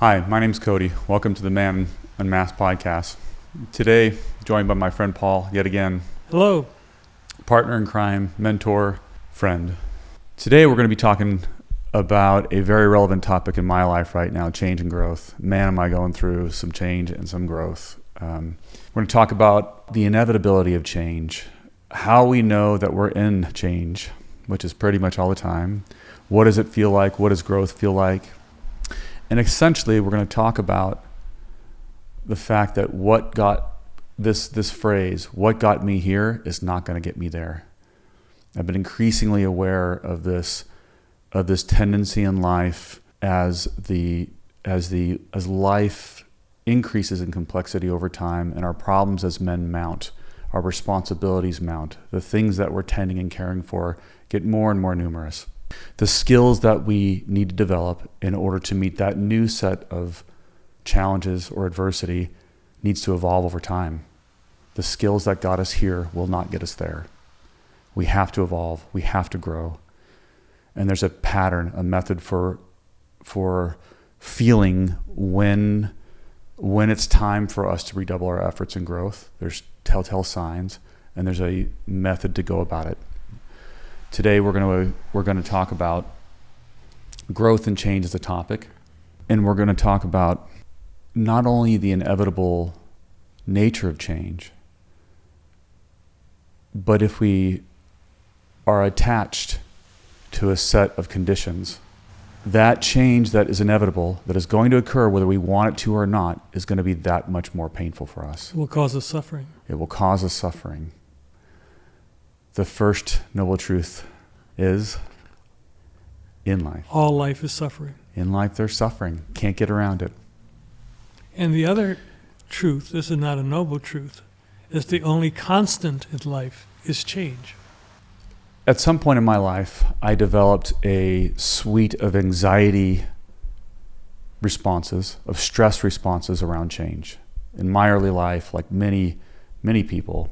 Hi, my name's Cody. Welcome to the Man Unmasked podcast. Today, joined by my friend Paul, yet again. Hello. Partner in crime, mentor, friend. Today, we're going to be talking about a very relevant topic in my life right now, change and growth. Man, am I going through some change and some growth. We're going to talk about the inevitability of change, how we know that we're in change, which is pretty much all the time. What does it feel like? What does growth feel like? And essentially, we're going to talk about the fact that what got this phrase, what got me here, is not going to get me there. I've been increasingly aware of this tendency in life as life increases in complexity over time, and our problems as men mount, our responsibilities mount, the things that we're tending and caring for get more and more numerous. The skills that we need to develop in order to meet that new set of challenges or adversity needs to evolve over time. The skills that got us here will not get us there. We have to evolve. We have to grow. And there's a pattern, a method for feeling when it's time for us to redouble our efforts in growth. There's telltale signs, and there's a method to go about it. Today we're going to talk about growth and change as a topic, and we're going to talk about not only the inevitable nature of change, but if we are attached to a set of conditions, that change that is inevitable, that is going to occur whether we want it to or not, is going to be that much more painful for us. It will cause us suffering. It will cause us suffering. The first noble truth is in life. All life is suffering. In life, there's suffering. Can't get around it. And the other truth, this is not a noble truth, is the only constant in life is change. At some point in my life, I developed a suite of anxiety responses, of stress responses around change. In my early life, like many, many people,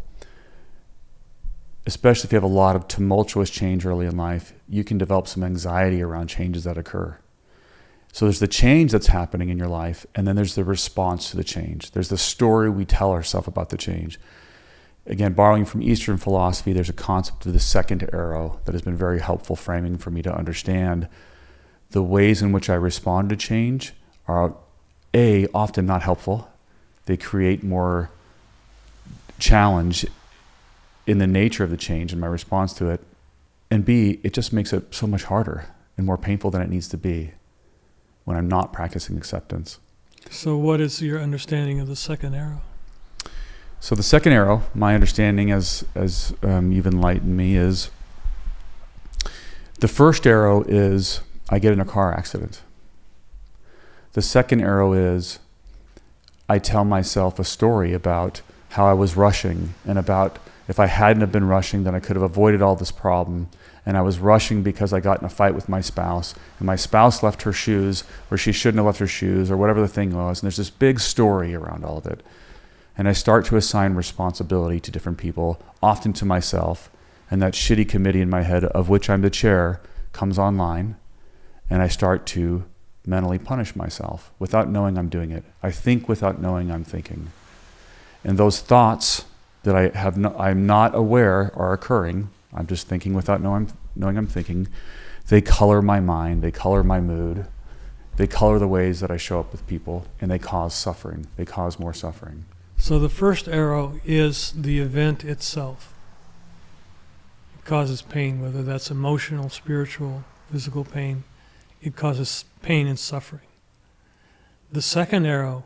especially if you have a lot of tumultuous change early in life, you can develop some anxiety around changes that occur. So there's the change that's happening in your life, and then there's the response to the change. There's the story we tell ourselves about the change. Again, borrowing from Eastern philosophy, there's a concept of the second arrow that has been very helpful framing for me to understand the ways in which I respond to change are, A, often not helpful. They create more challenge in the nature of the change and my response to it. And B, it just makes it so much harder and more painful than it needs to be when I'm not practicing acceptance. So what is your understanding of the second arrow? So the second arrow, my understanding as you've enlightened me, is the first arrow is I get in a car accident. The second arrow is I tell myself a story about how I was rushing and about if I hadn't have been rushing, then I could have avoided all this problem. And I was rushing because I got in a fight with my spouse, and my spouse left her shoes where she shouldn't have left her shoes, or whatever the thing was. And there's this big story around all of it. And I start to assign responsibility to different people, often to myself. And that shitty committee in my head, of which I'm the chair, comes online. And I start to mentally punish myself without knowing I'm doing it. I think without knowing I'm thinking. And those thoughts that I'm not aware are occurring. I'm just thinking without knowing I'm thinking. They color my mind. They color my mood. They color the ways that I show up with people, and they cause suffering. They cause more suffering. So the first arrow is the event itself. It causes pain, whether that's emotional, spiritual, physical pain. It causes pain and suffering. The second arrow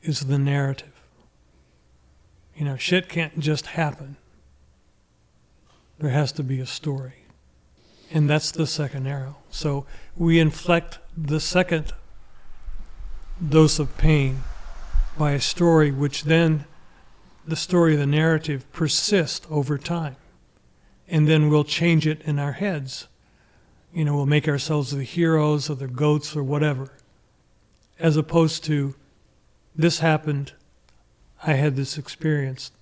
is the narrative. Shit can't just happen. There has to be a story. And that's the second arrow. So we inflict the second dose of pain by a story which then, the story of the narrative persists over time. And then we'll change it in our heads. We'll make ourselves the heroes or the goats or whatever. As opposed to, this happened, I had this experience.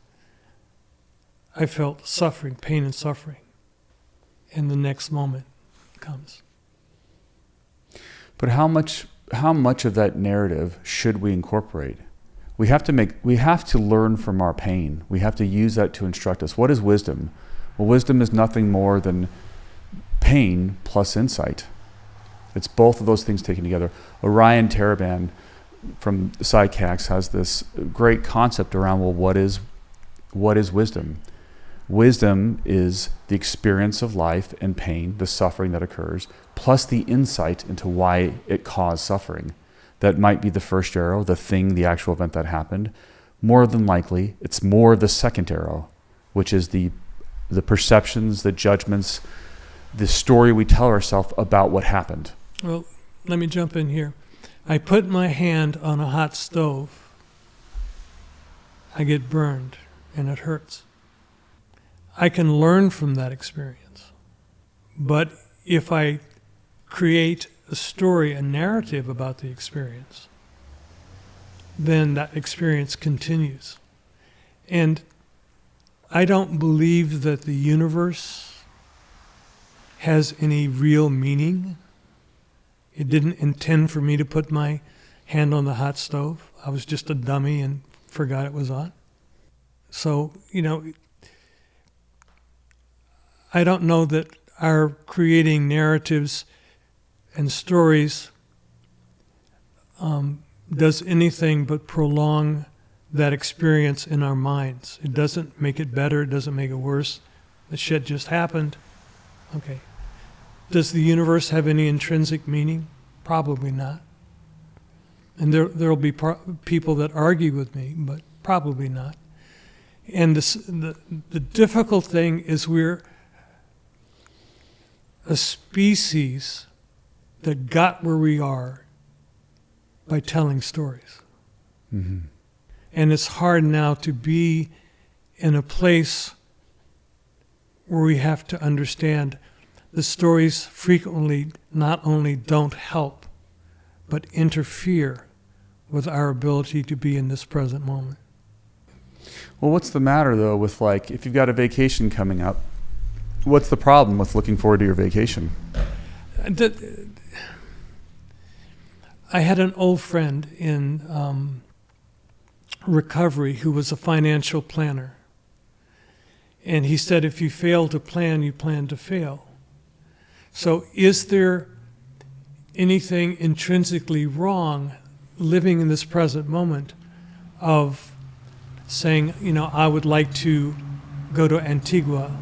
I felt suffering, pain and suffering. And the next moment comes. But how much how much of that narrative should we incorporate? We have to learn from our pain. We have to use that to instruct us. What is wisdom? Well, wisdom is nothing more than pain plus insight. It's both of those things taken together. Orion Taraban from Psychax has this great concept around, well, what is wisdom? Wisdom is the experience of life and pain, the suffering that occurs, plus the insight into why it caused suffering. That might be the first arrow, the thing, the actual event that happened. More than likely, it's more the second arrow, which is the perceptions, the judgments, the story we tell ourselves about what happened. Well, let me jump in here. I put my hand on a hot stove. I get burned, and it hurts. I can learn from that experience. But if I create a story, a narrative about the experience, then that experience continues. And I don't believe that the universe has any real meaning. It didn't intend for me to put my hand on the hot stove. I was just a dummy and forgot it was on. So, I don't know that our creating narratives and stories does anything but prolong that experience in our minds. It doesn't make it better. It doesn't make it worse. The shit just happened. Okay. Does the universe have any intrinsic meaning? Probably not. And there'll be people that argue with me, but probably not. And the difficult thing is we're a species that got where we are by telling stories. Mm-hmm. And it's hard now to be in a place where we have to understand the stories frequently not only don't help, but interfere with our ability to be in this present moment. Well, what's the matter, though, with, if you've got a vacation coming up, what's the problem with looking forward to your vacation? I had an old friend in recovery who was a financial planner. And he said, if you fail to plan, you plan to fail. So is there anything intrinsically wrong living in this present moment of saying, I would like to go to Antigua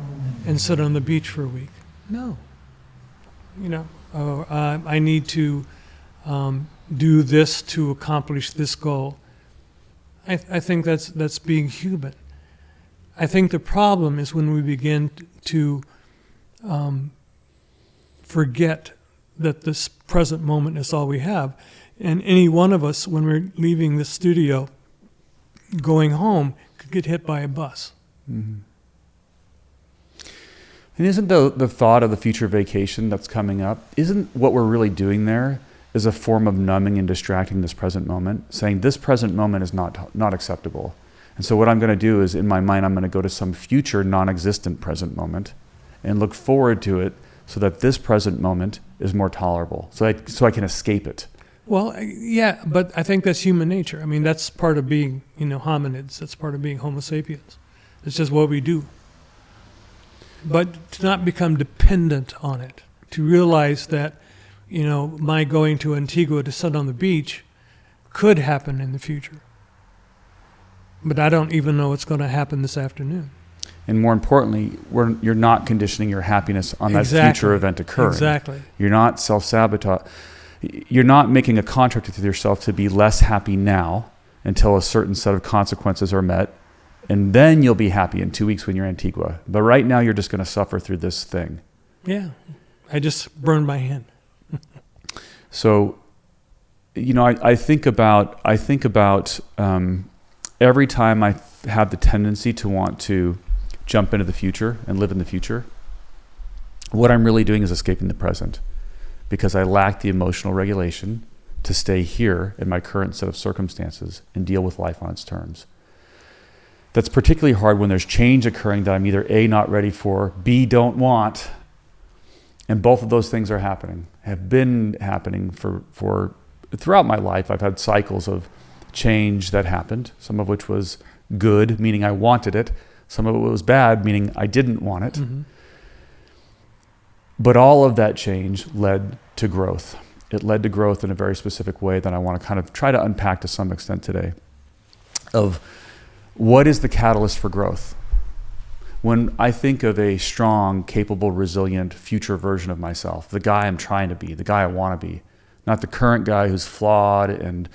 and sit on the beach for a week? No. I need to do this to accomplish this goal. I think that's being human. I think the problem is when we begin to forget that this present moment is all we have. And any one of us, when we're leaving the studio, going home, could get hit by a bus. Mm-hmm. And isn't the thought of the future vacation that's coming up, isn't what we're really doing there is a form of numbing and distracting this present moment, saying this present moment is not acceptable. And so what I'm going to do is, in my mind, I'm going to go to some future non-existent present moment and look forward to it so that this present moment is more tolerable, so I can escape it. Well, yeah, but I think that's human nature. I mean, that's part of being, hominids. That's part of being Homo sapiens. It's just what we do. But to not become dependent on it, to realize that, my going to Antigua to sit on the beach could happen in the future. But I don't even know what's going to happen this afternoon. And more importantly, you're not conditioning your happiness on that future event occurring. Exactly. You're not self-sabotage. You're not making a contract with yourself to be less happy now until a certain set of consequences are met, and then you'll be happy in 2 weeks when you're in Antigua. But right now, you're just going to suffer through this thing. Yeah. I just burned my hand. So, I think about every time I have the tendency to want to jump into the future and live in the future, what I'm really doing is escaping the present, because I lack the emotional regulation to stay here in my current set of circumstances and deal with life on its terms. That's particularly hard when there's change occurring that I'm either A, not ready for, B, don't want. And both of those things are happening, have been happening for throughout my life, I've had cycles of change that happened, some of which was good, meaning I wanted it. Some of it was bad, meaning I didn't want it. Mm-hmm. But all of that change led to growth. It led to growth in a very specific way that I want to kind of try to unpack to some extent today. Of what is the catalyst for growth? When I think of a strong, capable, resilient future version of myself, the guy I'm trying to be, the guy I want to be, not the current guy who's flawed and,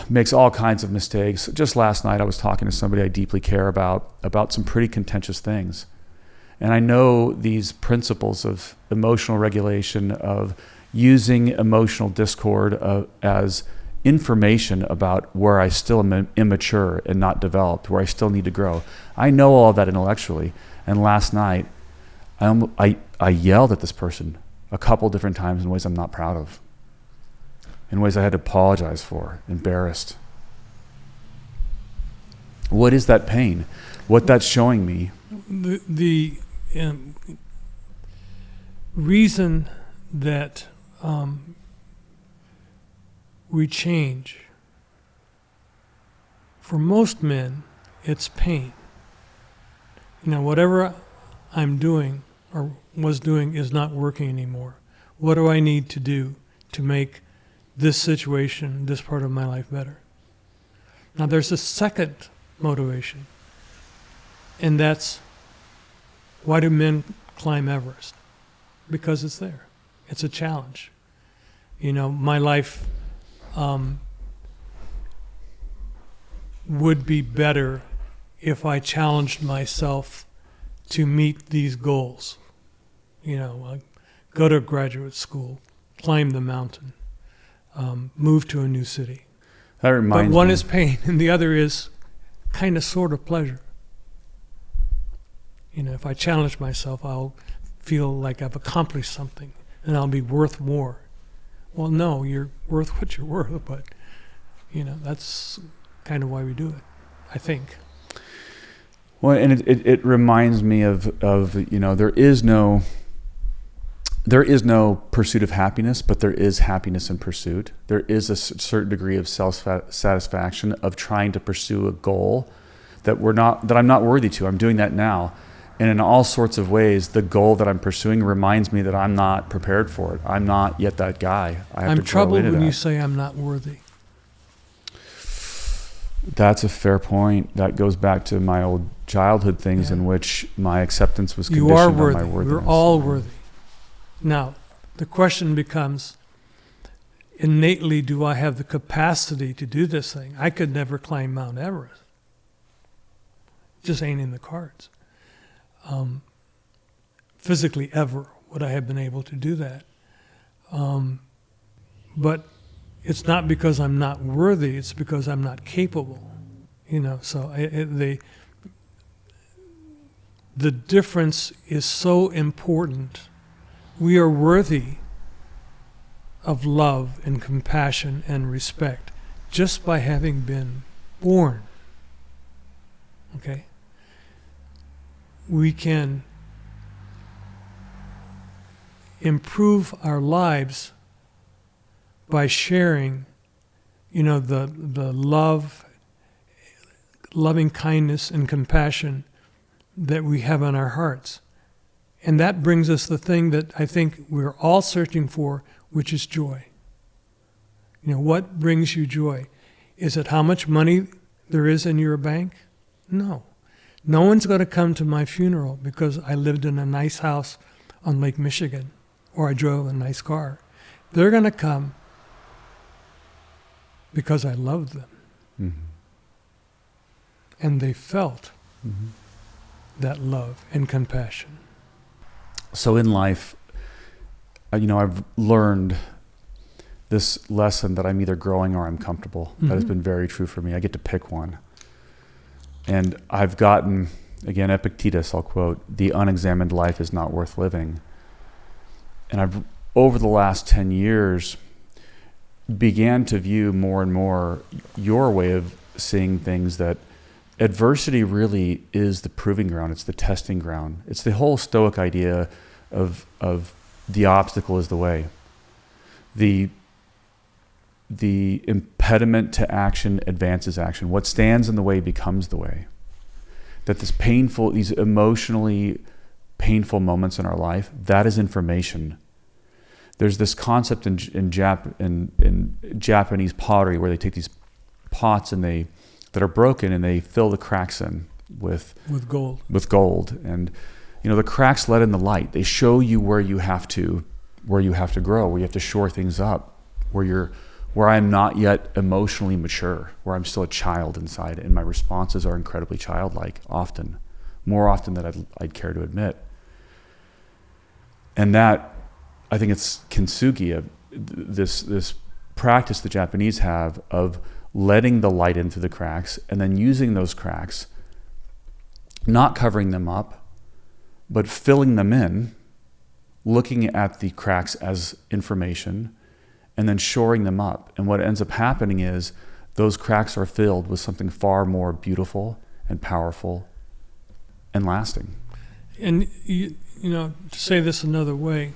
makes all kinds of mistakes. Just last night, I was talking to somebody I deeply care about some pretty contentious things. And I know these principles of emotional regulation, of using emotional discord as information about where I still am immature and not developed, where I still need to grow. I know all of that intellectually. And last night, I yelled at this person a couple different times in ways I'm not proud of, in ways I had to apologize for, embarrassed. What is that pain? What that's showing me? The reason that we change, for most men, it's pain. Whatever I'm doing or was doing is not working anymore. What do I need to do to make this situation, this part of my life better? Now there's a second motivation, and that's, why do men climb Everest? Because it's there. It's a challenge. My life would be better if I challenged myself to meet these goals. Go to graduate school, climb the mountain, move to a new city. That reminds me. But one is pain, and the other is kind of sort of pleasure. If I challenge myself, I'll feel like I've accomplished something, and I'll be worth more. Well, no, you're worth what you're worth, but that's kind of why we do it, I think. Well, and it reminds me of there is no pursuit of happiness, but there is happiness in pursuit. There is a certain degree of self-satisfaction of trying to pursue a goal that I'm not worthy to. I'm doing that now. And in all sorts of ways, the goal that I'm pursuing reminds me that I'm not prepared for it. I'm not yet that guy. I'm troubled when you say I'm not worthy. That's a fair point. That goes back to my old childhood things in which my acceptance was conditioned on my worthiness. We're all worthy. Now, the question becomes, innately, do I have the capacity to do this thing? I could never climb Mount Everest. It just ain't in the cards. Physically ever would I have been able to do that. But it's not because I'm not worthy, it's because I'm not capable. So the difference is so important. We are worthy of love and compassion and respect just by having been born. Okay? We can improve our lives by sharing, the love, loving kindness and compassion that we have in our hearts. And that brings us the thing that I think we're all searching for, which is joy. What brings you joy? Is it how much money there is in your bank? No. No one's going to come to my funeral because I lived in a nice house on Lake Michigan or I drove a nice car. They're going to come because I loved them. Mm-hmm. And they felt that love and compassion. So in life, I've learned this lesson that I'm either growing or I'm comfortable. That has been very true for me. I get to pick one. And I've gotten, again, Epictetus, I'll quote, "The unexamined life is not worth living." And I've, over the last 10 years, began to view more and more your way of seeing things, that adversity really is the proving ground. It's the testing ground. It's the whole Stoic idea of the obstacle is the way. The the impediment to action advances action. What stands in the way becomes the way. That these emotionally painful moments in our life, that is information. There's this concept in Japanese pottery where they take these pots that are broken and they fill the cracks in with gold. And the cracks let in the light. They show you where you have to grow, where you have to shore things up, where I'm not yet emotionally mature, where I'm still a child inside, and my responses are incredibly childlike, more often than I'd care to admit. And that, I think it's kintsugi, this practice the Japanese have of letting the light in through the cracks and then using those cracks, not covering them up, but filling them in, looking at the cracks as information, and then shoring them up. And what ends up happening is those cracks are filled with something far more beautiful and powerful and lasting. And to say this another way,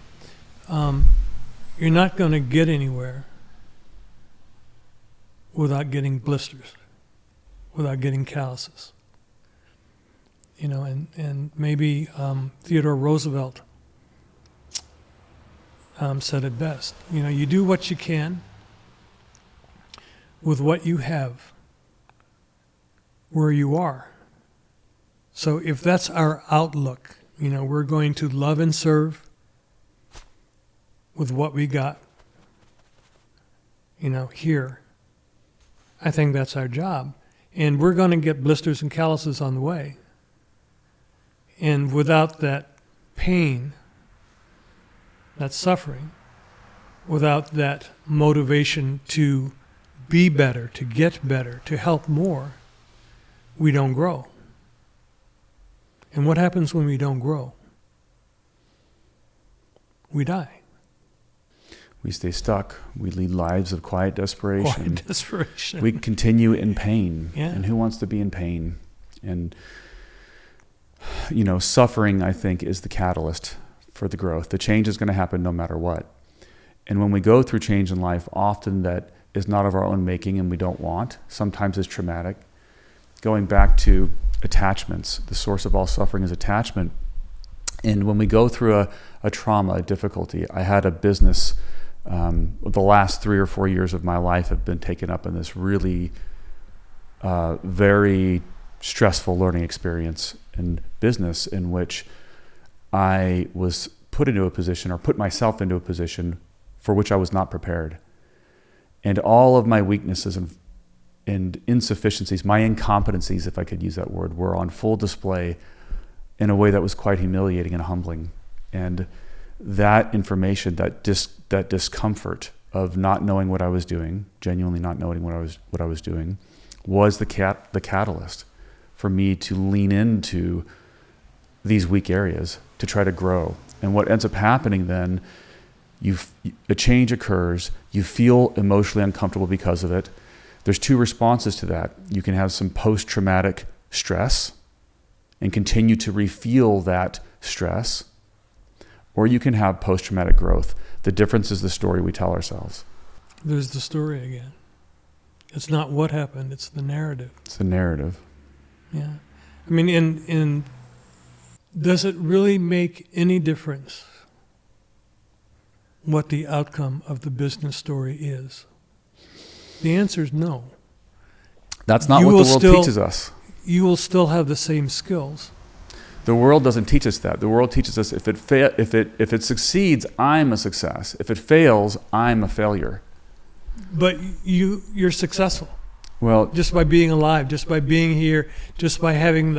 you're not going to get anywhere without getting blisters, without getting calluses. And maybe Theodore Roosevelt said it best. You do what you can with what you have where you are. So if that's our outlook, we're going to love and serve with what we got, here. I think that's our job. And we're going to get blisters and calluses on the way. And without that pain, that suffering, without that motivation to be better, to get better, to help more, we don't grow. And what happens when we don't grow? We die. We stay stuck. We lead lives of quiet desperation. We continue in pain. Yeah. And who wants to be in pain? And, suffering, I think, is the catalyst for the growth. The change is going to happen no matter what. And when we go through change in life, often that is not of our own making and we don't want. Sometimes it's traumatic. Going back to attachments, the source of all suffering is attachment. And when we go through a trauma, a difficulty, I had a business, the last 3 or 4 years of my life have been taken up in this really very stressful learning experience in business in which I was put myself into a position for which I was not prepared. And all of my weaknesses and insufficiencies, my incompetencies, if I could use that word, were on full display in a way that was quite humiliating and humbling. And that information, that discomfort of not knowing what I was doing, genuinely not knowing what I was doing, was the catalyst for me to lean into these weak areas to try to grow. And what ends up happening then, a change occurs, you feel emotionally uncomfortable because of it. There's 2 responses to that. You can have some post-traumatic stress and continue to re-feel that stress, or you can have post-traumatic growth. The difference is the story we tell ourselves. There's the story again. It's not what happened, it's the narrative. It's the narrative. Yeah. I mean, does it really make any difference what the outcome of the business story is? The answer is no. That's not what the world teaches us. You will still have the same skills. The world doesn't teach us that. The world teaches us if it succeeds, I'm a success. If it fails, I'm a failure. But you're successful. Well, just by being alive, just by being here, just by having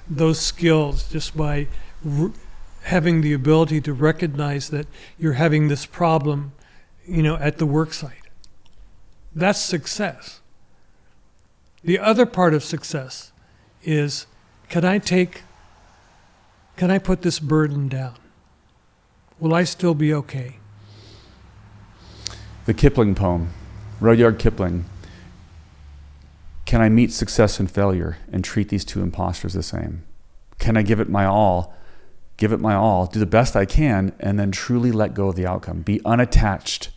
those skills, just by having the ability to recognize that you're having this problem, at the work site. That's success. The other part of success is, can I put this burden down? Will I still be okay? The Kipling poem, Rudyard Kipling. Can I meet success and failure and treat these 2 imposters the same? Can I give it my all, do the best I can, and then truly let go of the outcome? Be unattached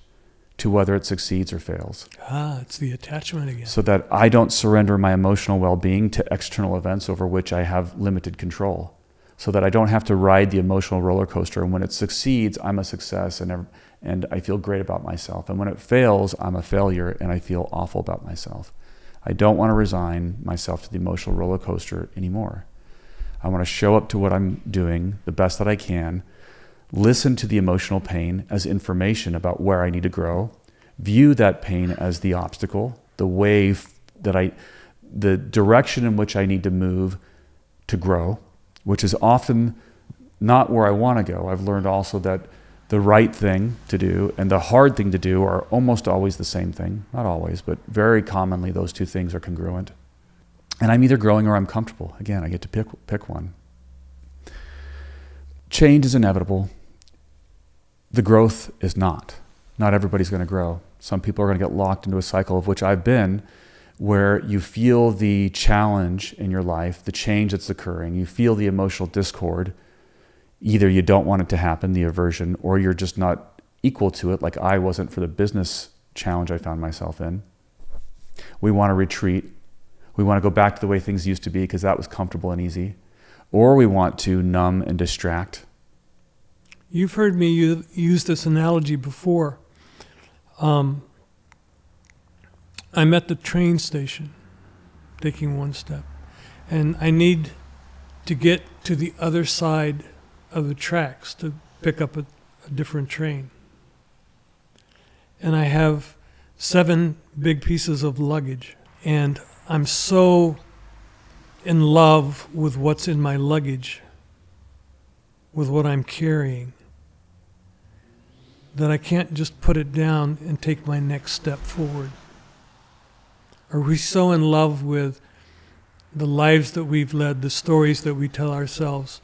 to whether it succeeds or fails. It's the attachment again. So that I don't surrender my emotional well-being to external events over which I have limited control. So that I don't have to ride the emotional roller coaster. And when it succeeds, I'm a success and I feel great about myself. And when it fails, I'm a failure and I feel awful about myself. I don't want to resign myself to the emotional roller coaster anymore. I want to show up to what I'm doing the best that I can, listen to the emotional pain as information about where I need to grow, view that pain as the obstacle, the direction in which I need to move to grow, which is often not where I want to go. I've learned also that the right thing to do and the hard thing to do are almost always the same thing. Not always, but very commonly those two things are congruent. And I'm either growing or I'm comfortable. Again, I get to pick one. Change is inevitable. The growth is not. Not everybody's going to grow. Some people are going to get locked into a cycle of which I've been, where you feel the challenge in your life, the change that's occurring, you feel the emotional discord. Either you don't want it to happen, the aversion, or you're just not equal to it, like I wasn't for the business challenge I found myself in. We want to retreat. We want to go back to the way things used to be because that was comfortable and easy. Or we want to numb and distract. You've heard me use this analogy before. I'm at the train station, taking one step, and I need to get to the other side of the tracks to pick up a different train. And I have 7 big pieces of luggage, and I'm so in love with what's in my luggage, with what I'm carrying, that I can't just put it down and take my next step forward. Are we so in love with the lives that we've led, the stories that we tell ourselves,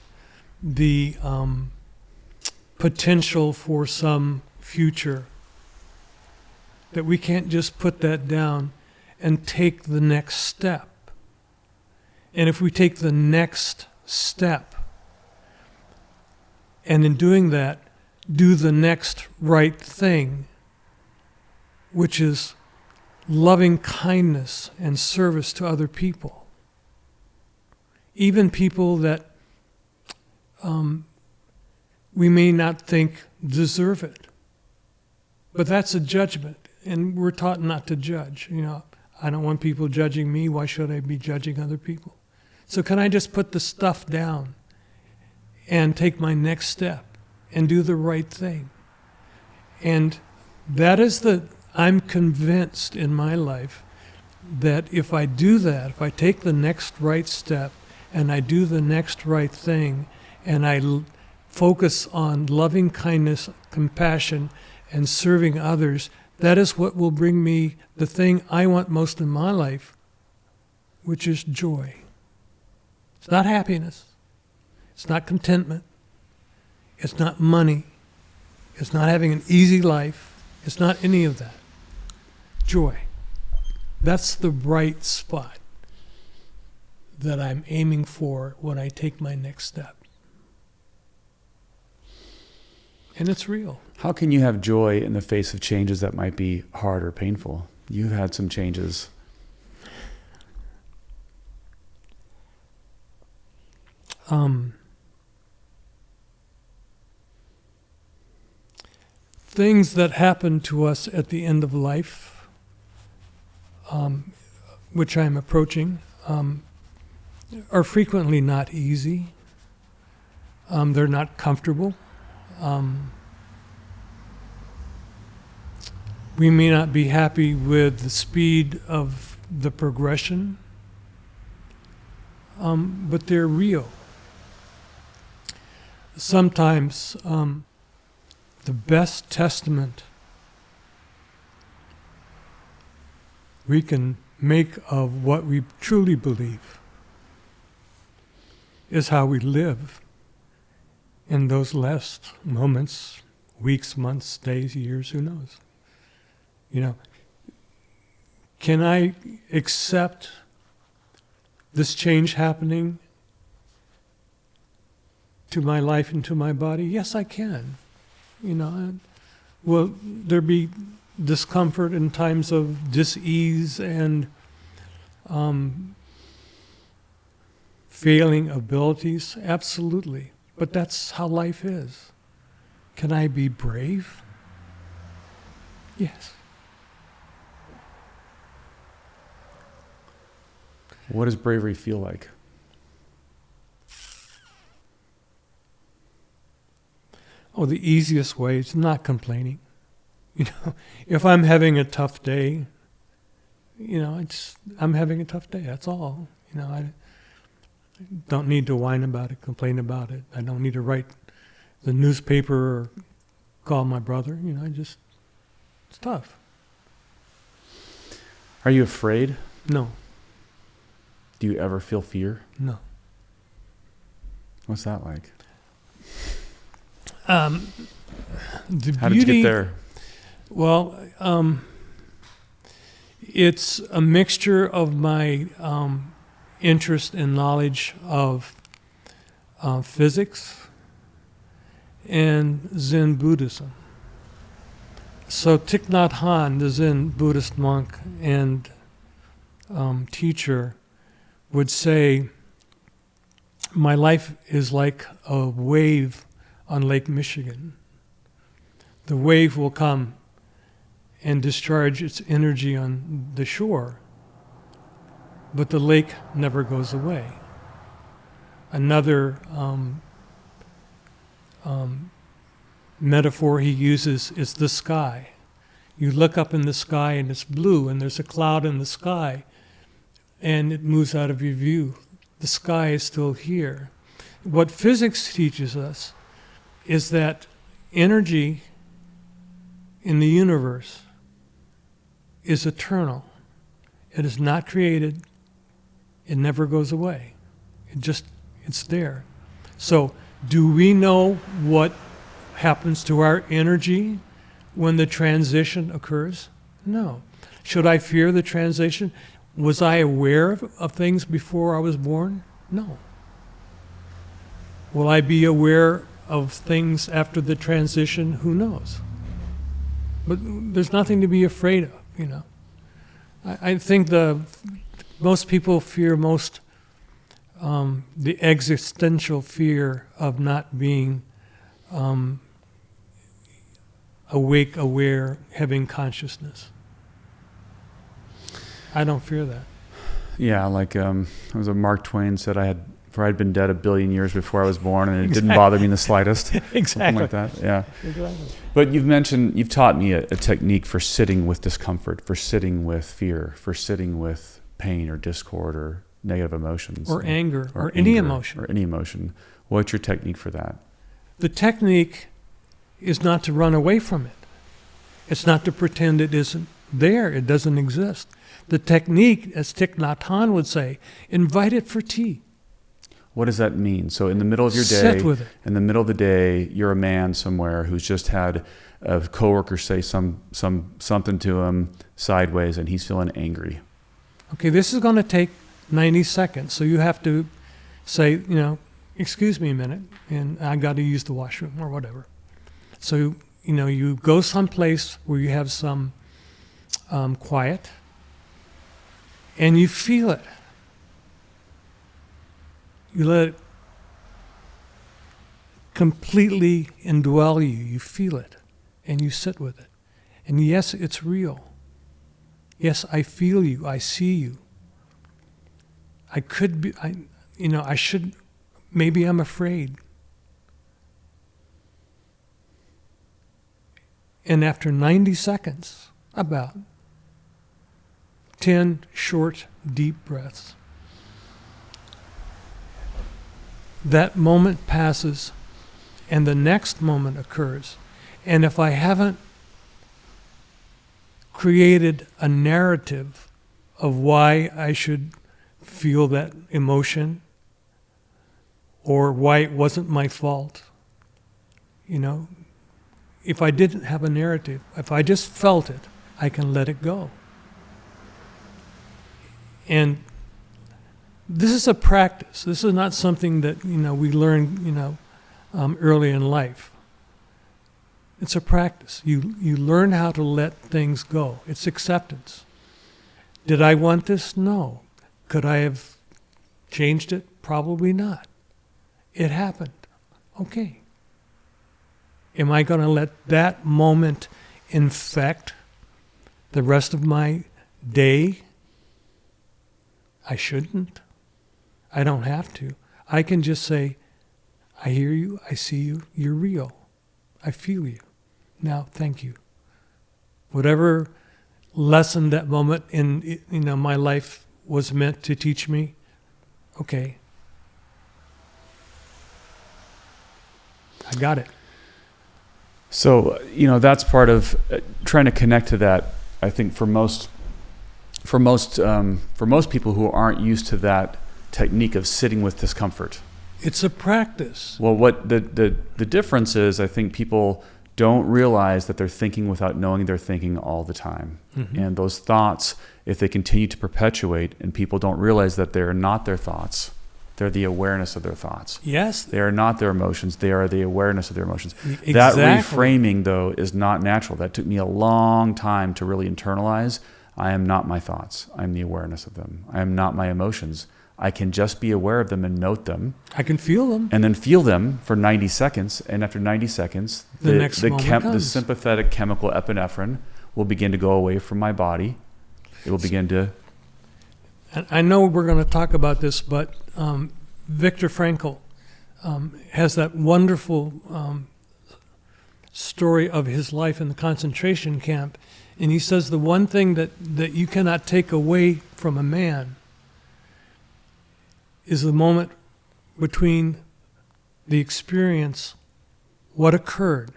the potential for some future, that we can't just put that down and take the next step? And if we take the next step, and in doing that, do the next right thing, which is loving kindness and service to other people, even people that we may not think deserve it. But that's a judgment, and we're taught not to judge. I don't want people judging me. Why should I be judging other people? So can I just put the stuff down and take my next step and do the right thing? And that is I'm convinced in my life that if I do that, if I take the next right step and I do the next right thing and I focus on loving kindness, compassion, and serving others, that is what will bring me the thing I want most in my life, which is joy. It's not happiness. It's not contentment. It's not money. It's not having an easy life. It's not any of that. Joy. That's the bright spot that I'm aiming for when I take my next step. And it's real. How can you have joy in the face of changes that might be hard or painful? You've had some changes. Things that happen to us at the end of life, which I'm approaching, are frequently not easy. They're not comfortable. We may not be happy with the speed of the progression, but they're real. Sometimes the best testament we can make of what we truly believe is how we live in those last moments, weeks, months, days, years, who knows? Can I accept this change happening to my life and to my body? Yes, I can. Will there be discomfort in times of dis-ease and failing abilities? Absolutely. But that's how life is. Can I be brave? Yes. What does bravery feel like? Oh, the easiest way is not complaining. If I'm having a tough day, I'm having a tough day. That's all. I don't need to whine about it, complain about it. I don't need to write the newspaper or call my brother. It's tough. Are you afraid? No. Do you ever feel fear? No. What's that like? The How did you get there? Well, it's a mixture of my interest and knowledge of physics and Zen Buddhism. So Thich Nhat Hanh, the Zen Buddhist monk and teacher, would say, my life is like a wave on Lake Michigan. The wave will come and discharge its energy on the shore, but the lake never goes away. Another metaphor he uses is the sky. You look up in the sky and it's blue, and there's a cloud in the sky, and it moves out of your view. The sky is still here. What physics teaches us is that energy in the universe is eternal. It is not created. It never goes away. It's there. So, do we know what happens to our energy when the transition occurs? No. Should I fear the transition? Was I aware of things before I was born? No. Will I be aware of things after the transition? Who knows? But there's nothing to be afraid of, I think most people fear the existential fear of not being awake, aware, having consciousness. I don't fear that. Yeah, like was a Mark Twain said, I'd been dead 1 billion years before I was born, and it didn't bother me in the slightest. Exactly. Something like that. Yeah. Exactly. But you've taught me a technique for sitting with discomfort, for sitting with fear, for sitting with pain or discord or negative emotions. Or anger, or any emotion. Or any emotion. What's your technique for that? The technique is not to run away from it. It's not to pretend it isn't there, it doesn't exist. The technique, as Thich Nhat Hanh would say, invite it for tea. What does that mean? So in the middle of your day, Sit with it. in the middle of the day, you're a man somewhere who's just had a coworker say something to him sideways, and he's feeling angry. Okay, this is going to take 90 seconds, so you have to say, excuse me a minute, and I got to use the washroom or whatever. So, you go someplace where you have some quiet, and you feel it. You let it completely indwell you. You feel it, and you sit with it. And yes, it's real. Yes, I feel you. I see you. I could be, I should, maybe I'm afraid. And after 90 seconds, about 10 short, deep breaths, that moment passes and the next moment occurs. And if I haven't created a narrative of why I should feel that emotion or why it wasn't my fault, if I didn't have a narrative, if I just felt it, I can let it go. And this is a practice. This is not something that we learn early in life. It's a practice. You learn how to let things go. It's acceptance. Did I want this? No. Could I have changed it? Probably not. It happened. Okay. Am I going to let that moment infect the rest of my day? I shouldn't. I don't have to. I can just say, I hear you, I see you, you're real. I feel you. Now, thank you. Whatever lesson that moment in my life was meant to teach me, okay. I got it. So, that's part of trying to connect to that. I think for most people who aren't used to that technique of sitting with discomfort. It's a practice. Well, what the difference is, I think people don't realize that they're thinking without knowing they're thinking all the time. Mm-hmm. And those thoughts, if they continue to perpetuate and people don't realize that they're not their thoughts, they're the awareness of their thoughts. Yes. They are not their emotions. They are the awareness of their emotions. Exactly. That reframing, though, is not natural. That took me a long time to really internalize. I am not my thoughts. I'm the awareness of them. I am not my emotions. I can just be aware of them and note them. I can feel them. And then feel them for 90 seconds. And after 90 seconds, the sympathetic chemical epinephrine will begin to go away from my body. It will begin to... And I know we're going to talk about this, but Viktor Frankl has that wonderful story of his life in the concentration camp. And he says the one thing that you cannot take away from a man is the moment between the experience, what occurred,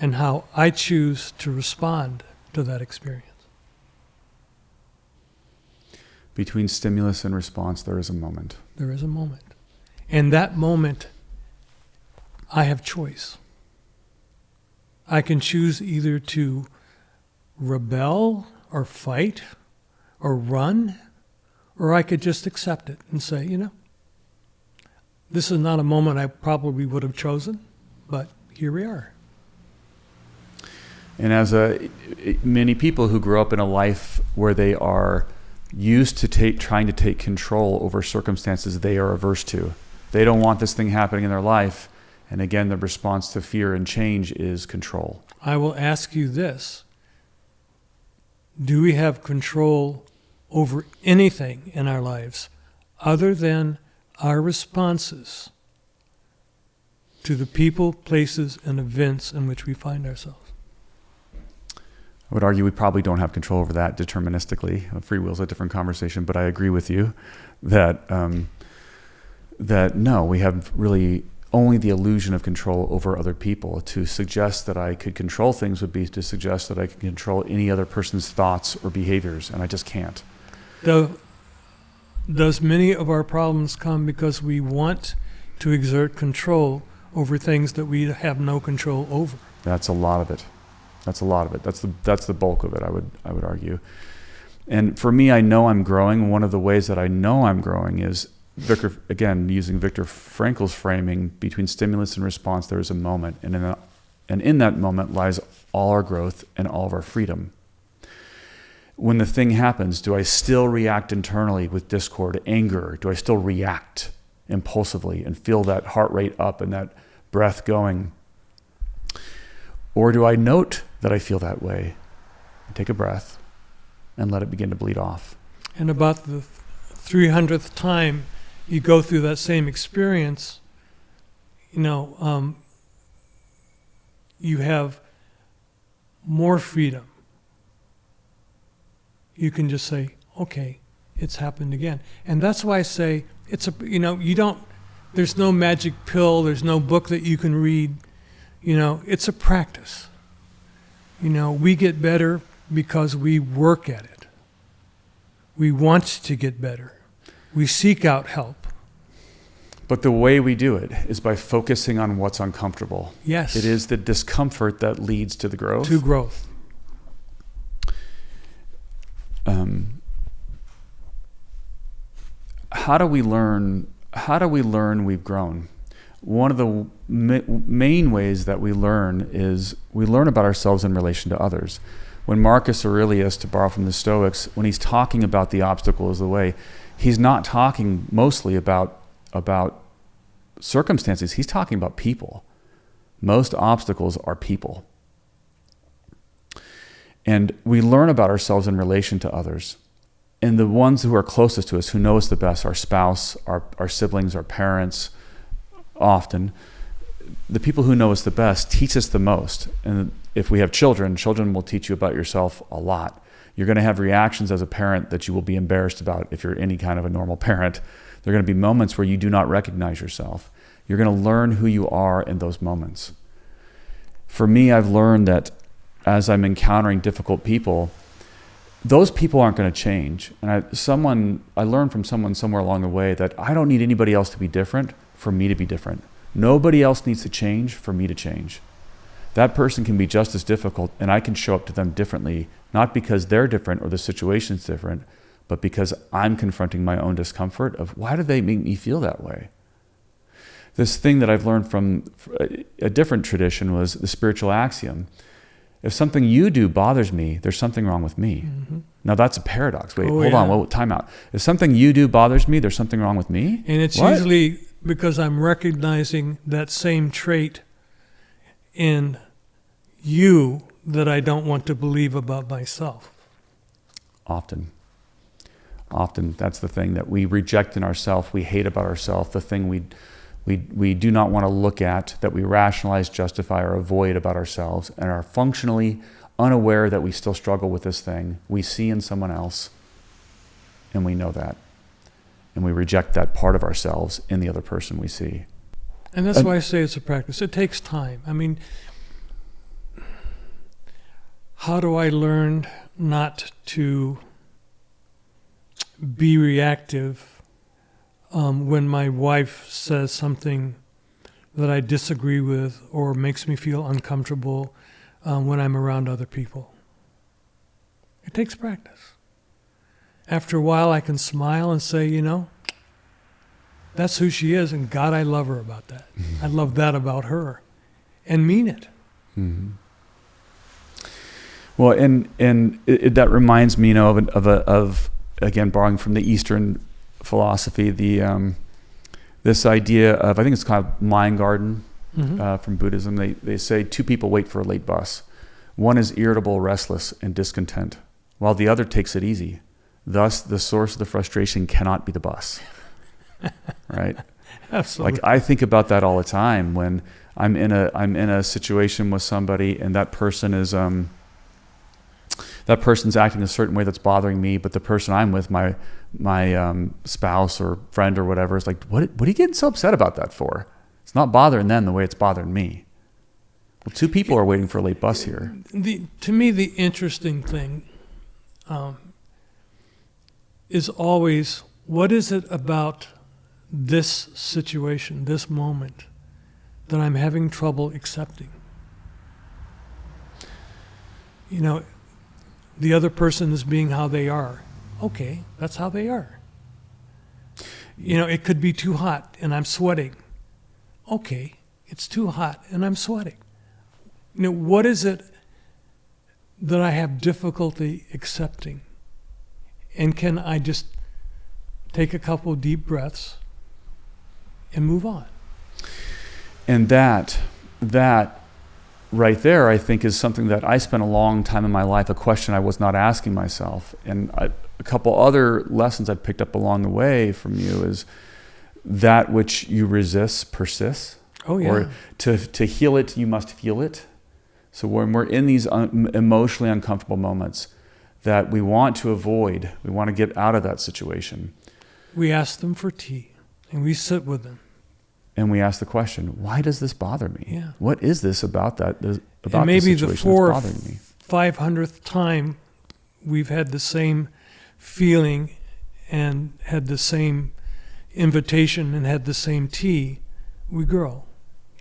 and how I choose to respond to that experience. Between stimulus and response, there is a moment. There is a moment. And that moment, I have choice. I can choose either to rebel or fight or run, or I could just accept it and say, this is not a moment I probably would have chosen, but here we are. And as many people who grow up in a life where they are used to trying to take control over circumstances they are averse to. They don't want this thing happening in their life. And again, the response to fear and change is control. I will ask you this. Do we have control over anything in our lives other than our responses to the people, places, and events in which we find ourselves? I would argue we probably don't have control over that deterministically. Free will is a different conversation, but I agree with you that that no, we have really only the illusion of control over other people. To suggest that I could control things would be to suggest that I could control any other person's thoughts or behaviors, and I just can't. Does many of our problems come because we want to exert control over things that we have no control over? That's a lot of it. That's the bulk of it, I would argue. And for me, I know I'm growing. One of the ways that I know I'm growing is using Viktor Frankl's framing, between stimulus and response, there is a moment. And in that moment lies all our growth and all of our freedom. When the thing happens, do I still react internally with discord, anger? Do I still react impulsively and feel that heart rate up and that breath going? Or do I note that I feel that way, and take a breath, and let it begin to bleed off? And about the 300th time you go through that same experience, you have more freedom. You can just say, okay, it's happened again. And that's why I say there's no magic pill, there's no book that you can read. It's a practice. We get better because we work at it. We want to get better. We seek out help. But the way we do it is by focusing on what's uncomfortable. Yes. It is the discomfort that leads to the growth. To growth. How do we learn we've grown? one of the main ways that we learn is we learn about ourselves in relation to others. When Marcus Aurelius, to borrow from the Stoics, when he's talking about the obstacle as the way, he's not talking mostly about circumstances. He's talking about people. Most obstacles are people. And we learn about ourselves in relation to others. And the ones who are closest to us, who know us the best, our spouse, our siblings, our parents, often, the people who know us the best teach us the most. And if we have children will teach you about yourself a lot. You're going to have reactions as a parent that you will be embarrassed about if you're any kind of a normal parent. There are going to be moments where you do not recognize yourself. You're going to learn who you are in those moments. For me, I've learned that as I'm encountering difficult people, those people aren't going to change. And I learned from someone somewhere along the way that I don't need anybody else to be different for me to be different. Nobody else needs to change for me to change. That person can be just as difficult, and I can show up to them differently, not because they're different or the situation's different, but because I'm confronting my own discomfort of why do they make me feel that way? This thing that I've learned from a different tradition was the spiritual axiom. If something you do bothers me, there's something wrong with me. Mm-hmm. Now that's a paradox. Wait, hold on, time out. If something you do bothers me, there's something wrong with me? And it's usually because I'm recognizing that same trait in you that I don't want to believe about myself. Often, that's the thing that we reject in ourselves, we hate about ourselves, the thing we do not want to look at, that we rationalize, justify, or avoid about ourselves, and are functionally unaware that we still struggle with this thing we see in someone else, and we know that. And we reject that part of ourselves in the other person we see. And that's why I say it's a practice. It takes time. I mean, how do I learn not to be reactive when my wife says something that I disagree with or makes me feel uncomfortable when I'm around other people? It takes practice. After a while, I can smile and say, that's who she is, and God, I love her about that. Mm-hmm. I love that about her, and mean it. Mm-hmm. Well, and that reminds me, of again, borrowing from the Eastern philosophy, this idea of, I think it's called mind garden, mm-hmm. From Buddhism. They say two people wait for a late bus. One is irritable, restless, and discontent, while the other takes it easy. Thus, the source of the frustration cannot be the bus. Right? Absolutely. Like, I think about that all the time when I'm in a situation with somebody and that person is that person's acting a certain way that's bothering me, but the person I'm with, my spouse or friend or whatever, is like, what are you getting so upset about that for? It's not bothering them the way it's bothering me. Well, two people are waiting for a late bus here. To me, the interesting thing is always, what is it about this situation, this moment, that I'm having trouble accepting? The other person is being how they are. Okay, that's how they are. It could be too hot and I'm sweating. Okay, it's too hot and I'm sweating. What is it that I have difficulty accepting? And can I just take a couple deep breaths and move on? And that right there, I think, is something that I spent a long time in my life, a question I was not asking myself. And a couple other lessons I picked up along the way from you is that which you resist persists. Oh, yeah. Or to heal it, you must feel it. So when we're in these emotionally uncomfortable moments that we want to avoid, we want to get out of that situation. We ask them for tea, and we sit with them. And we ask the question, why does this bother me? Yeah. What is this about that? About and maybe the the situation that's bothering me? 500th time we've had the same feeling and had the same invitation and had the same tea, we grow.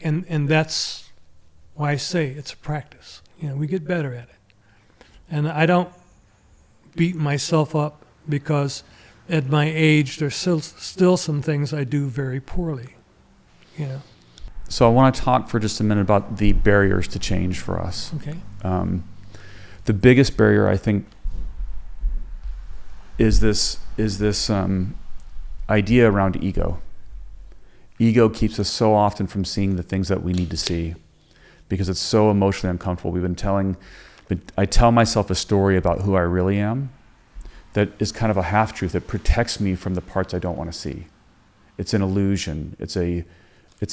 And that's why I say it's a practice. We get better at it. And I don't beat myself up because at my age there's still some things I do very poorly. So I want to talk for just a minute about the barriers to change for us. Okay. The biggest barrier, I think, is this idea around ego. Ego keeps us so often from seeing the things that we need to see because it's so emotionally uncomfortable. I tell myself a story about who I really am that is kind of a half-truth that protects me from the parts I don't want to see. It's an illusion. It's a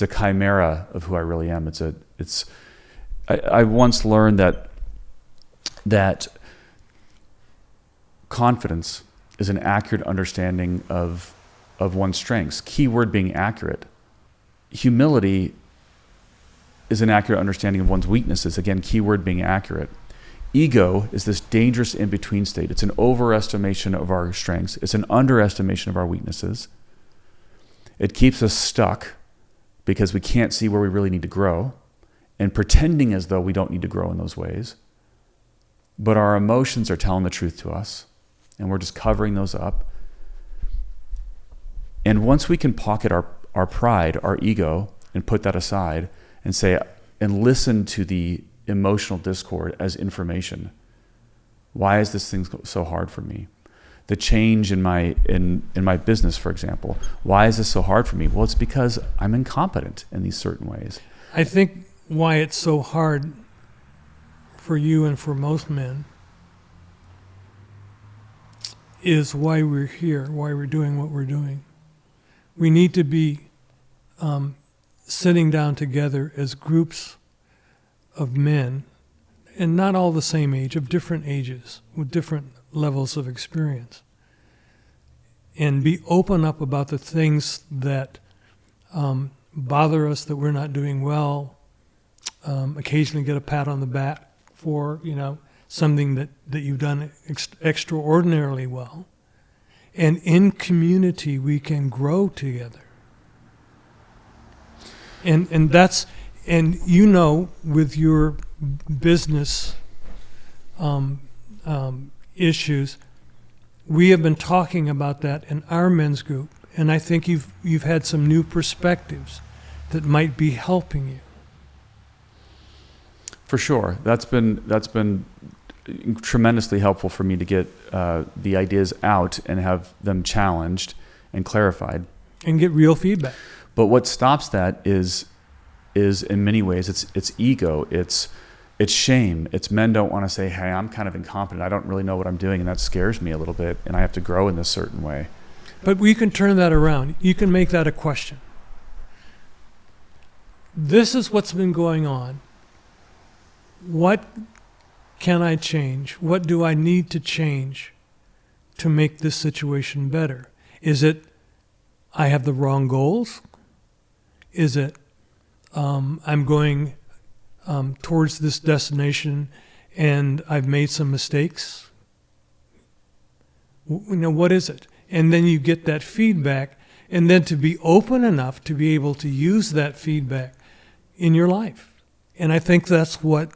chimera of who I really am. I once learned that confidence is an accurate understanding of one's strengths. Key word being accurate. Humility is an accurate understanding of one's weaknesses. Again, key word being accurate. Ego is this dangerous in-between state. It's an overestimation of our strengths. It's an underestimation of our weaknesses. It keeps us stuck because we can't see where we really need to grow and pretending as though we don't need to grow in those ways. But our emotions are telling the truth to us, and we're just covering those up. And once we can pocket our pride, our ego, and put that aside and say, and listen to the emotional discord as information. Why is this thing so hard for me? The change in my business, for example. Why is this so hard for me? Well, it's because I'm incompetent in these certain ways. I think why it's so hard for you and for most men is why we're here, why we're doing what we're doing. We need to be sitting down together as groups of men, and not all the same age, of different ages, with different levels of experience, and be open up about the things that bother us, that we're not doing well, occasionally get a pat on the back for, something that you've done extraordinarily well. And in community, we can grow together. And that's, with your business issues, we have been talking about that in our men's group, and I think you've had some new perspectives that might be helping you. For sure, that's been tremendously helpful for me to get the ideas out and have them challenged and clarified, and get real feedback. But what stops that is in many ways it's ego, it's shame. It's men don't want to say, hey, I'm kind of incompetent. I don't really know what I'm doing, and that scares me a little bit, and I have to grow in this certain way. But we can turn that around. You can make that a question. This is what's been going on. What can I change? What do I need to change to make this situation better? Is it I have the wrong goals? Is it I'm going towards this destination and I've made some mistakes? What is it? And then you get that feedback, and then to be open enough to be able to use that feedback in your life. And I think that's what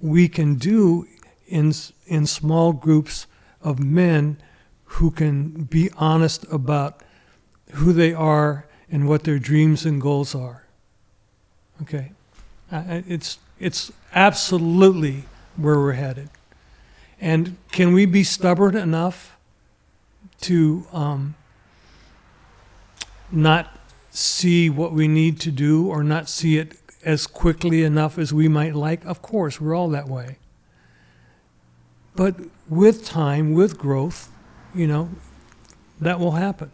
we can do in small groups of men who can be honest about who they are and what their dreams and goals are. Okay, it's absolutely where we're headed. And can we be stubborn enough to not see what we need to do, or not see it as quickly enough as we might like? Of course, we're all that way. But with time, with growth, that will happen.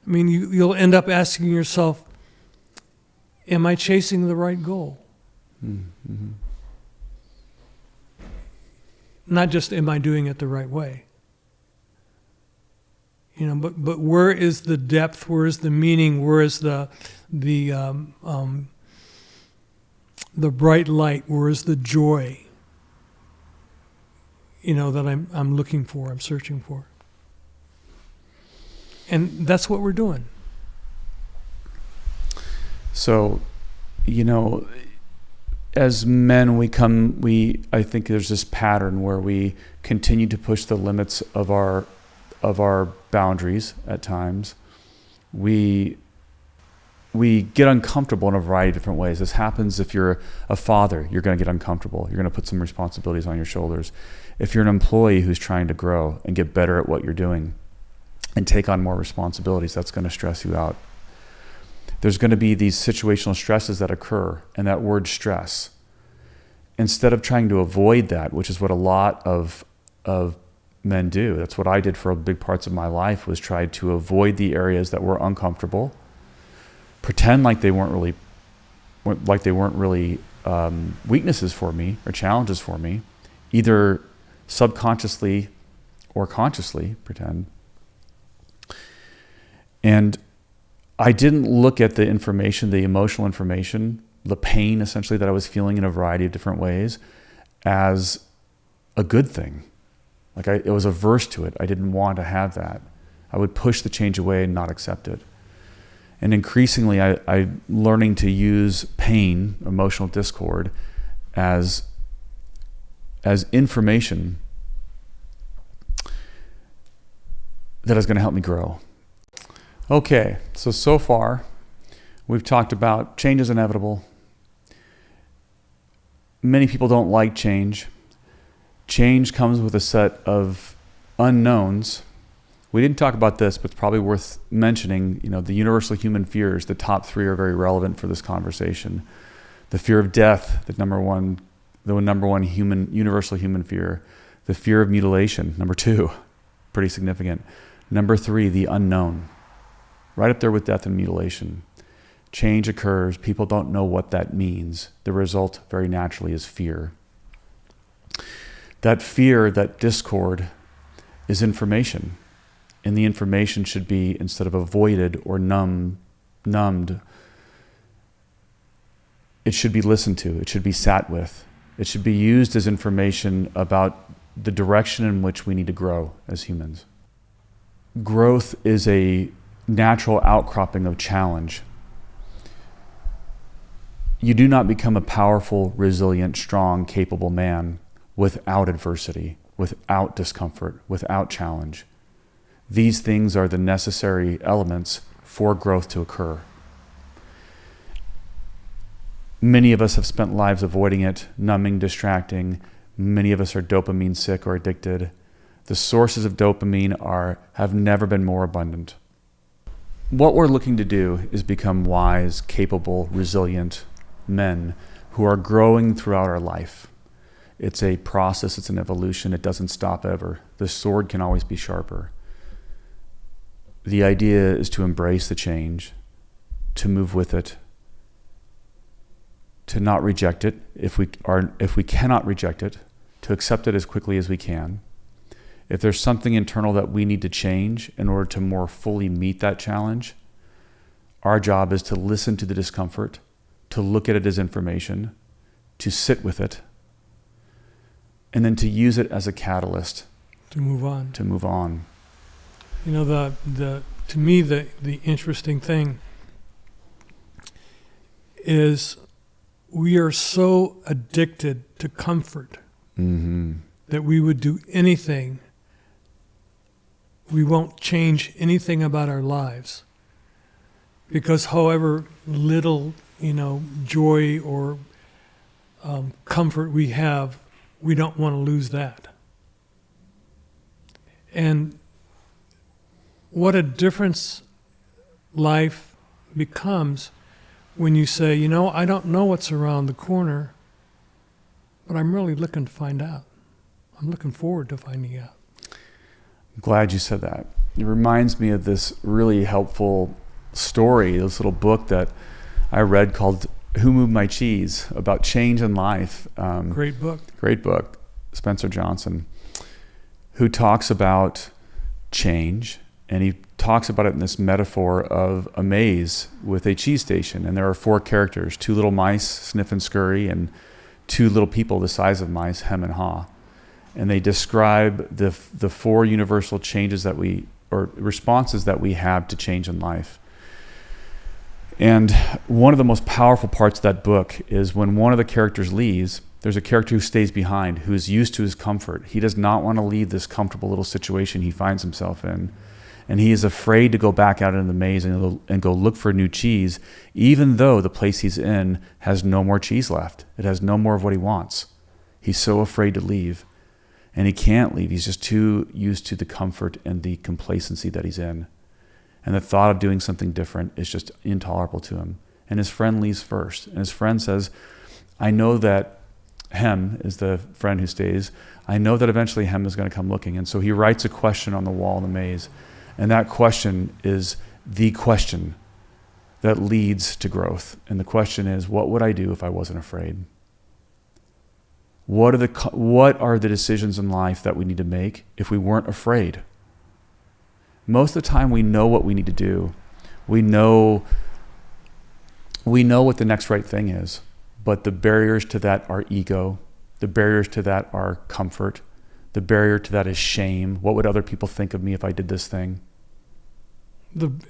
I mean, you'll end up asking yourself, am I chasing the right goal? Mm-hmm. Not just am I doing it the right way? But where is the depth? Where is the meaning? Where is the bright light? Where is the joy? That I'm looking for, I'm searching for. And that's what we're doing. So, as men, I think there's this pattern where we continue to push the limits of our boundaries at times. We we get uncomfortable in a variety of different ways. This happens if you're a father, you're going to get uncomfortable. You're going to put some responsibilities on your shoulders. If you're an employee who's trying to grow and get better at what you're doing and take on more responsibilities, that's going to stress you out. There's going to be these situational stresses that occur, and that word stress, instead of trying to avoid that, which is what a lot of men do. That's what I did for big parts of my life, was try to avoid the areas that were uncomfortable, pretend like they weren't really weaknesses for me or challenges for me, either subconsciously or consciously pretend. And I didn't look at the information, the emotional information, the pain essentially that I was feeling in a variety of different ways, as a good thing. Like it was averse to it. I didn't want to have that. I would push the change away and not accept it. And increasingly, I'm learning to use pain, emotional discord, as information that is going to help me grow. Okay, so far, we've talked about change is inevitable. Many people don't like change. Change comes with a set of unknowns. We didn't talk about this, but it's probably worth mentioning. The universal human fears, the top 3 are very relevant for this conversation. The fear of death, the number one universal human fear. The fear of mutilation, number 2, pretty significant. Number 3, the unknown. Right up there with death and mutilation. Change occurs. People don't know what that means. The result, very naturally, is fear. That fear, that discord, is information. And the information should be, instead of avoided or numbed, it should be listened to. It should be sat with. It should be used as information about the direction in which we need to grow as humans. Growth is a natural outcropping of challenge. You do not become a powerful, resilient, strong, capable man without adversity, without discomfort, without challenge. These things are the necessary elements for growth to occur. Many of us have spent lives avoiding it, numbing, distracting. Many of us are dopamine sick or addicted. The sources of dopamine have never been more abundant. What we're looking to do is become wise, capable, resilient men who are growing throughout our life. It's a process, it's an evolution, it doesn't stop ever. The sword can always be sharper. The idea is to embrace the change, to move with it, to not reject it if we cannot reject it, to accept it as quickly as we can. If there's something internal that we need to change in order to more fully meet that challenge, our job is to listen to the discomfort, to look at it as information, to sit with it, and then to use it as a catalyst to move on. To me, the interesting thing is we are so addicted to comfort that we would do anything. We won't change anything about our lives because however little, joy or comfort we have, we don't want to lose that. And what a difference life becomes when you say, I don't know what's around the corner, but I'm really looking to find out. I'm looking forward to finding out. I'm glad you said that. It reminds me of this really helpful story, this little book that I read called Who Moved My Cheese, about change in life. Great book. Spencer Johnson, who talks about change. And he talks about it in this metaphor of a maze with a cheese station. And there are 4 characters, 2 little mice, Sniff and Scurry, and 2 little people the size of mice, Hem and Haw. And they describe the 4 universal changes or responses that we have to change in life. And one of the most powerful parts of that book is when one of the characters leaves, there's a character who stays behind, who is used to his comfort. He does not want to leave this comfortable little situation he finds himself in. And he is afraid to go back out into the maze and go look for new cheese, even though the place he's in has no more cheese left. It has no more of what he wants. He's so afraid to leave. And he can't leave. He's just too used to the comfort and the complacency that he's in. And the thought of doing something different is just intolerable to him. And his friend leaves first. And his friend says, I know that Hem is the friend who stays. I know that eventually Hem is going to come looking. And so he writes a question on the wall in the maze. And that question is the question that leads to growth. And the question is, what would I do if I wasn't afraid? What are the decisions in life that we need to make if we weren't afraid? Most of the time we know what we need to do. We know what the next right thing is. But the barriers to that are ego. The barriers to that are comfort. The barrier to that is shame. What would other people think of me if I did this thing?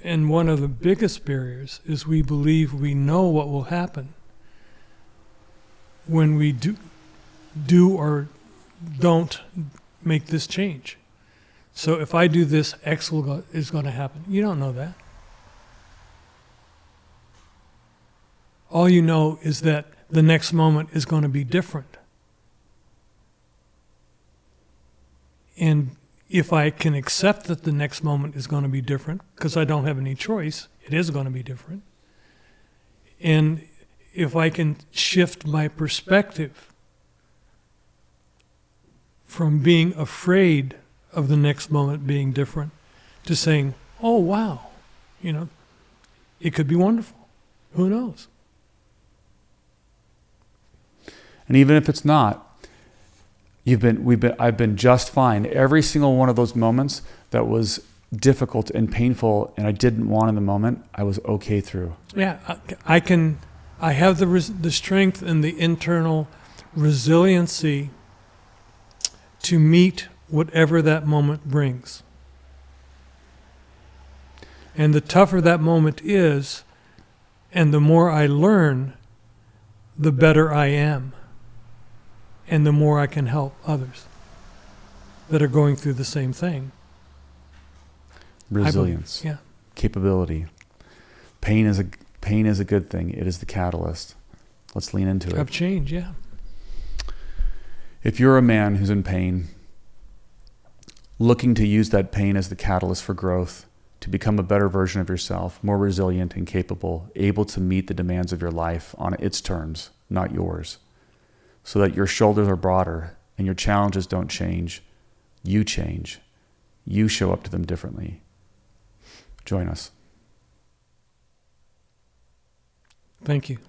And one of the biggest barriers is we believe we know what will happen when we do or don't make this change. So if I do this, X is going to happen. You don't know that. All you know is that the next moment is going to be different. And if I can accept that the next moment is going to be different, because I don't have any choice, it is going to be different. And if I can shift my perspective from being afraid of the next moment being different to saying, oh, wow, it could be wonderful. Who knows? And even if it's not, I've been just fine. Every single one of those moments that was difficult and painful and I didn't want in the moment, I was okay through. Yeah, I have the strength and the internal resiliency to meet whatever that moment brings. And the tougher that moment is, and the more I learn, the better I am. And the more I can help others that are going through the same thing. Resilience. Yeah. Capability. Pain is a good thing. It is the catalyst. Let's lean into it. Of change, yeah. If you're a man who's in pain, looking to use that pain as the catalyst for growth, to become a better version of yourself, more resilient and capable, able to meet the demands of your life on its terms, not yours, so that your shoulders are broader and your challenges don't change. You change. You show up to them differently. Join us. Thank you.